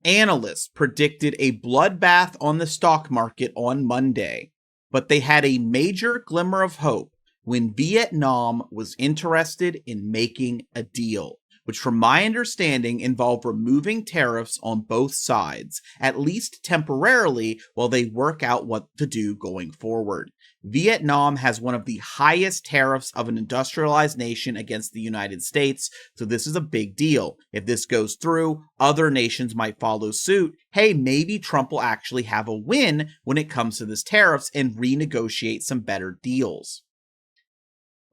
Analysts predicted a bloodbath on the stock market on Monday, but they had a major glimmer of hope when Vietnam was interested in making a deal, which from my understanding involved removing tariffs on both sides, at least temporarily, while they work out what to do going forward. Vietnam has one of the highest tariffs of an industrialized nation against the United States, so this is a big deal. If this goes through, other nations might follow suit. Hey, maybe Trump will actually have a win when it comes to this tariffs and renegotiate some better deals.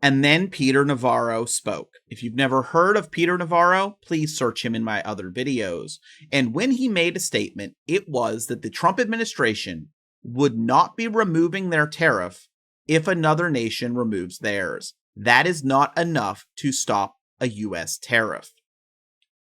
And then Peter Navaro spoke. If you've never heard of Peter Navaro, please search him in my other videos. And when he made a statement, it was that the Trump administration would not be removing their tariff if another nation removes theirs. That is not enough to stop a US tariff.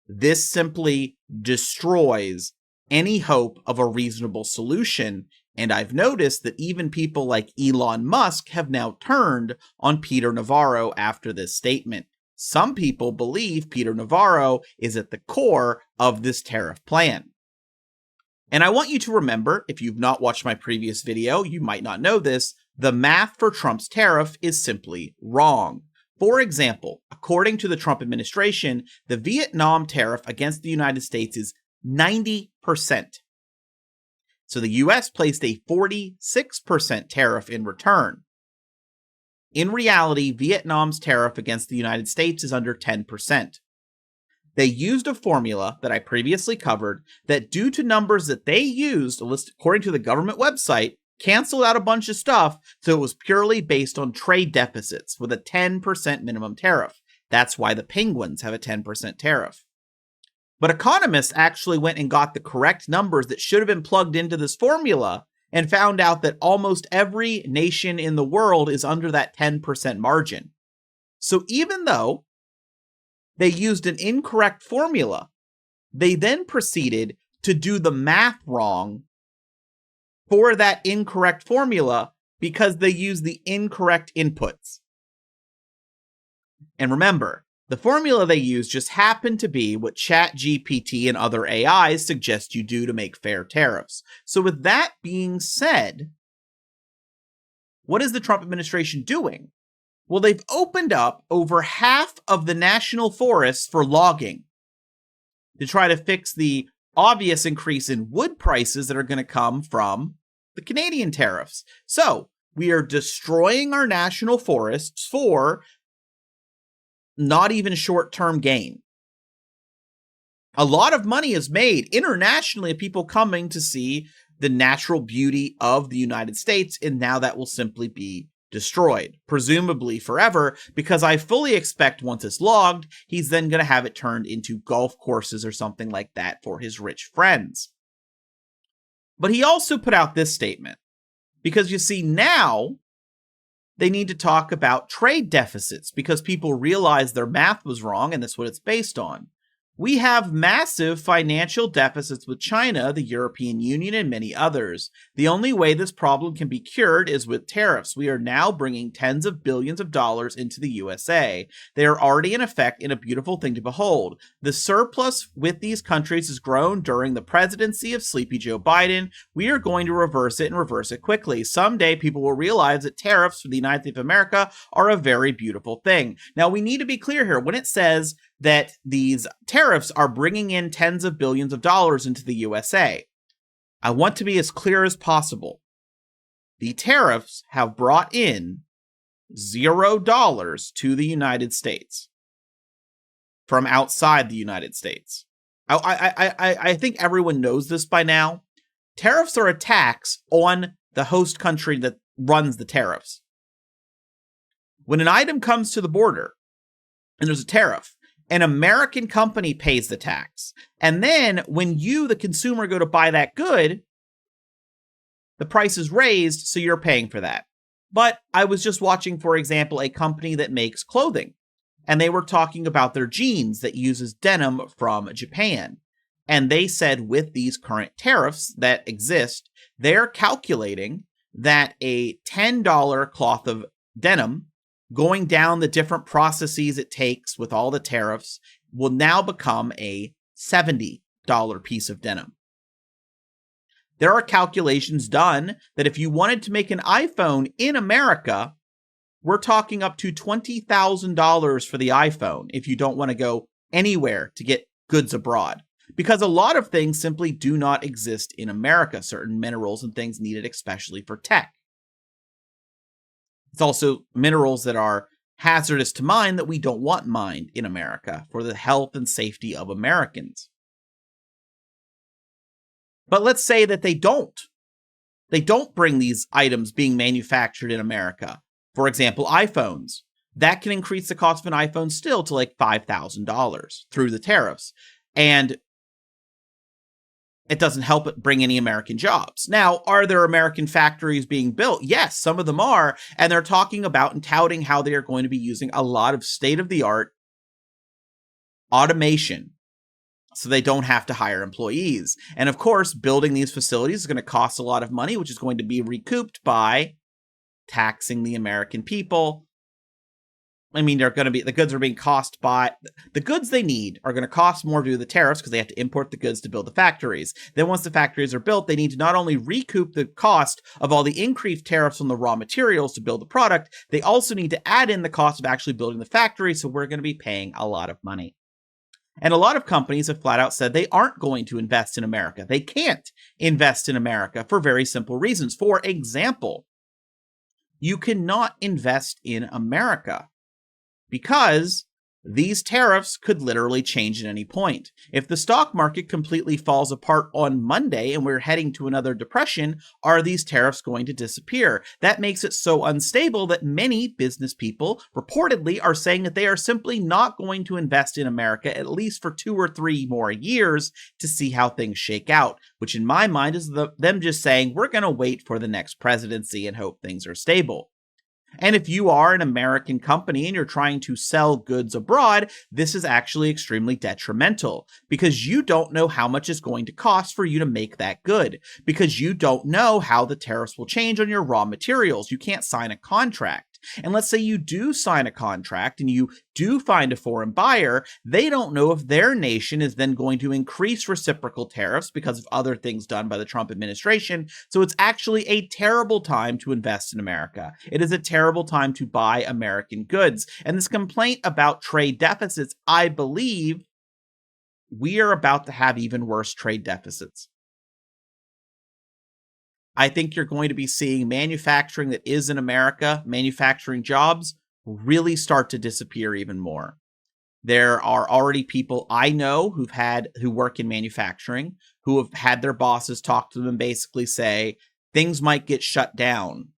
This simply destroys any hope of a reasonable solution, and I've noticed that even people like Elon Musk have now turned on Peter Navaro after this statement. Some people believe Peter Navaro is at the core of this tariff plan. And I want you to remember, if you've not watched my previous video, you might not know this, the math for Trump's tariff is simply wrong. For example, according to the Trump administration, the Vietnam tariff against the United States is 90%. So the US placed a 46% tariff in return. In reality, Vietnam's tariff against the United States is under 10%. They used a formula that I previously covered that, due to numbers that they used, according to the government website, canceled out a bunch of stuff, so it was purely based on trade deficits with a 10% minimum tariff. That's why the penguins have a 10% tariff. But economists actually went and got the correct numbers that should have been plugged into this formula and found out that almost every nation in the world is under that 10% margin. So even though they used an incorrect formula, they then proceeded to do the math wrong for that incorrect formula because they used the incorrect inputs. And remember, the formula they used just happened to be what ChatGPT and other AIs suggest you do to make fair tariffs. So with that being said, what is the Trump administration doing? Well, they've opened up over half of the national forests for logging to try to fix the obvious increase in wood prices that are going to come from the Canadian tariffs. So we are destroying our national forests for not even short-term gain. A lot of money is made internationally of people coming to see the natural beauty of the United States, and now that will simply be destroyed, presumably forever, because I fully expect once it's logged, he's then going to have it turned into golf courses or something like that for his rich friends. But he also put out this statement, because you see, now they need to talk about trade deficits because people realize their math was wrong and that's what it's based on. We have massive financial deficits with China, the European Union, and many others. The only way this problem can be cured is with tariffs. We are now bringing tens of billions of dollars into the USA. They are already in effect in a beautiful thing to behold. The surplus with these countries has grown during the presidency of Sleepy Joe Biden. We are going to reverse it and reverse it quickly. Someday people will realize that tariffs for the United States of America are a very beautiful thing. Now, we need to be clear here. When it says that these tariffs are bringing in tens of billions of dollars into the USA, I want to be as clear as possible. The tariffs have brought in $0 to the United States from outside the United States. I think everyone knows this by now. Tariffs are a tax on the host country that runs the tariffs. When an item comes to the border and there's a tariff, an American company pays the tax. And then when you, the consumer, go to buy that good, the price is raised, so you're paying for that. But I was just watching, for example, a company that makes clothing, and they were talking about their jeans that uses denim from Japan. And they said with these current tariffs that exist, they're calculating that a $10 cloth of denim going down the different processes it takes with all the tariffs will now become a $70 piece of denim. There are calculations done that if you wanted to make an iPhone in America, we're talking up to $20,000 for the iPhone if you don't want to go anywhere to get goods abroad. Because a lot of things simply do not exist in America, certain minerals and things needed especially for tech. It's also minerals that are hazardous to mine that we don't want mined in America for the health and safety of Americans. But let's say that they don't. They don't bring these items being manufactured in America. For example, iPhones. That can increase the cost of an iPhone still to like $5,000 through the tariffs. And it doesn't help it bring any American jobs. Now, are there American factories being built? Yes, some of them are. And they're talking about and touting how they are going to be using a lot of state-of-the-art automation so they don't have to hire employees. And of course, building these facilities is going to cost a lot of money, which is going to be recouped by taxing the American people. I mean, they're going to be, the goods are being cost by, the goods they need are going to cost more due to the tariffs because they have to import the goods to build the factories. Then once the factories are built, they need to not only recoup the cost of all the increased tariffs on the raw materials to build the product, they also need to add in the cost of actually building the factory, so we're going to be paying a lot of money. And a lot of companies have flat out said they aren't going to invest in America. They can't invest in America for very simple reasons. For example, you cannot invest in America because these tariffs could literally change at any point. If the stock market completely falls apart on Monday and we're heading to another depression, are these tariffs going to disappear? That makes it so unstable that many business people reportedly are saying that they are simply not going to invest in America at least for 2 or 3 more years to see how things shake out, which in my mind is them just saying, we're going to wait for the next presidency and hope things are stable. And if you are an American company and you're trying to sell goods abroad, this is actually extremely detrimental because you don't know how much it's going to cost for you to make that good, because you don't know how the tariffs will change on your raw materials. You can't sign a contract. And let's say you do sign a contract and you do find a foreign buyer, they don't know if their nation is then going to increase reciprocal tariffs because of other things done by the Trump administration. So it's actually a terrible time to invest in America. It is a terrible time to buy American goods. And this complaint about trade deficits, I believe we are about to have even worse trade deficits. I think you're going to be seeing manufacturing that is in America, manufacturing jobs, really start to disappear even more. There are already people I know who work in manufacturing, who have had their bosses talk to them and basically say, things might get shut down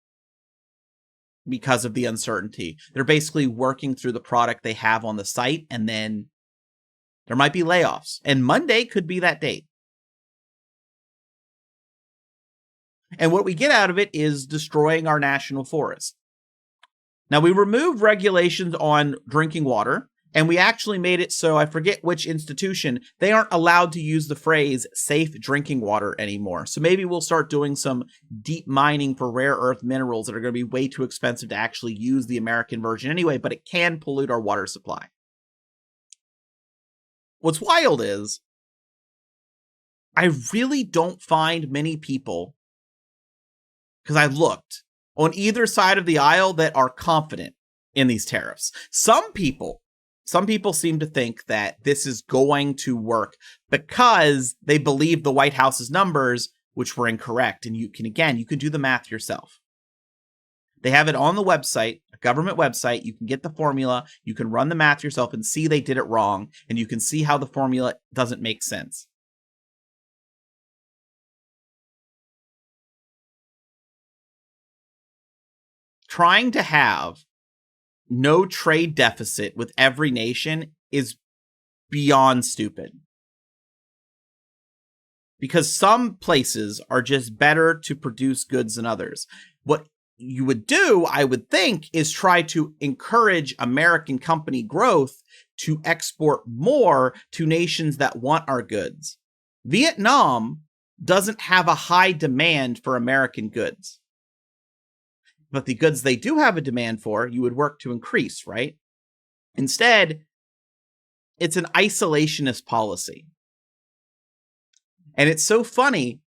because of the uncertainty. They're basically working through the product they have on the site, and then there might be layoffs. And Monday could be that date. And what we get out of it is destroying our national forest. Now, we removed regulations on drinking water, and we actually made it so, I forget which institution, they aren't allowed to use the phrase safe drinking water anymore. So maybe we'll start doing some deep mining for rare earth minerals that are going to be way too expensive to actually use the American version anyway, but it can pollute our water supply. What's wild is, I really don't find many people, because I looked, on either side of the aisle that are confident in these tariffs. Some people seem to think that this is going to work because they believe the White House's numbers, which were incorrect. And you can do the math yourself. They have it on the website, a government website. You can get the formula. You can run the math yourself and see they did it wrong. And you can see how the formula doesn't make sense. Trying to have no trade deficit with every nation is beyond stupid. Because some places are just better to produce goods than others. What you would do, I would think, is try to encourage American company growth to export more to nations that want our goods. Vietnam doesn't have a high demand for American goods. But the goods they do have a demand for, you would work to increase, right? Instead, it's an isolationist policy. And it's so funny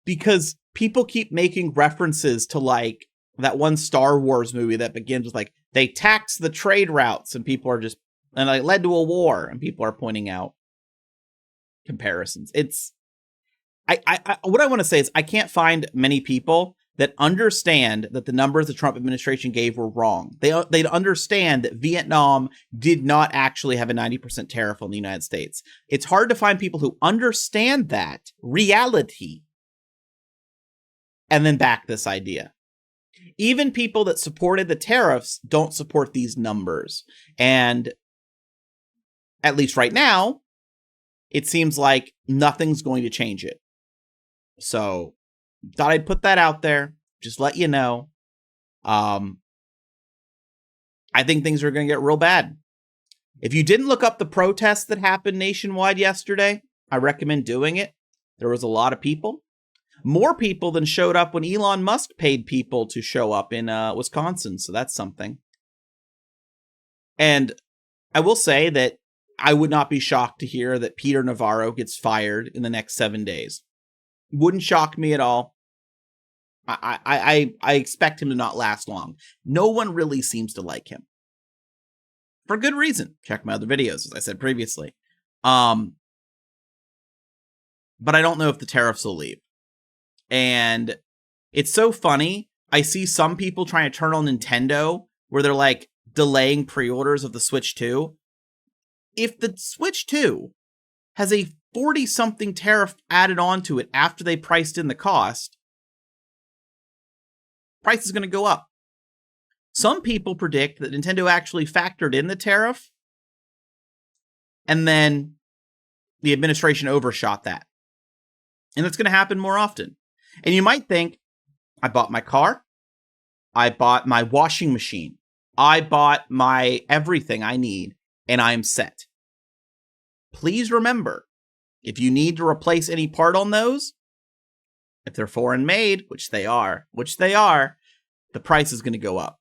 because people keep making references to like that one Star Wars movie that begins with like, they tax the trade routes, and people are just, and it led to a war, and people are pointing out comparisons. It's, what I want to say is I can't find many people that understand that the numbers the Trump administration gave were wrong. They'd understand that Vietnam did not actually have a 90% tariff on the United States. It's hard to find people who understand that reality and then back this idea. Even people that supported the tariffs don't support these numbers. And at least right now, it seems like nothing's going to change it. So, thought I'd put that out there. Just let you know. I think things are going to get real bad. If you didn't look up the protests that happened nationwide yesterday, I recommend doing it. There was a lot of people. More people than showed up when Elon Musk paid people to show up in Wisconsin. So that's something. And I will say that I would not be shocked to hear that Peter Navaro gets fired in the next 7 days. Wouldn't shock me at all. I expect him to not last long. No one really seems to like him. For good reason. Check my other videos, as I said previously. But I don't know if the tariffs will leave. And it's so funny. I see some people trying to turn on Nintendo where they're like delaying pre-orders of the Switch 2. If the Switch 2 has a 40-something tariff added onto it after they priced in the cost, price is going to go up. Some people predict that Nintendo actually factored in the tariff, and then the administration overshot that. And that's going to happen more often. And you might think, I bought my car, I bought my washing machine, I bought my everything I need, and I'm set. Please remember, if you need to replace any part on those, if they're foreign made, which they are, the price is going to go up.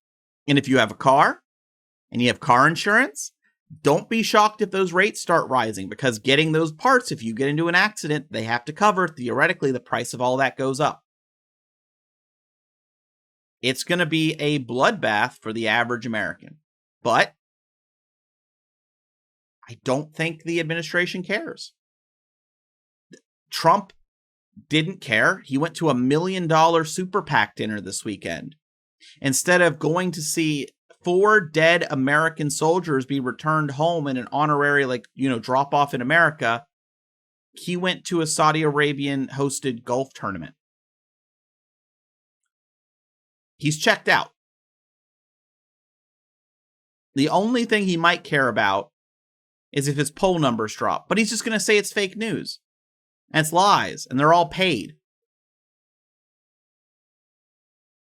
And if you have a car and you have car insurance, don't be shocked if those rates start rising, because getting those parts, if you get into an accident, they have to cover. Theoretically, the price of all that goes up. It's going to be a bloodbath for the average American. But I don't think the administration cares. Trump didn't care. He went to $1 million super PAC dinner this weekend. Instead of going to see 4 dead American soldiers be returned home in an honorary, drop off in America, he went to a Saudi Arabian hosted golf tournament. He's checked out. The only thing he might care about is if his poll numbers drop, but he's just going to say it's fake news. And it's lies, and they're all paid.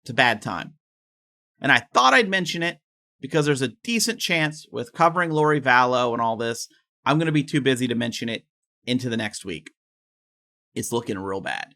It's a bad time. And I thought I'd mention it because there's a decent chance with covering Lori Vallow and all this, I'm going to be too busy to mention it into the next week. It's looking real bad.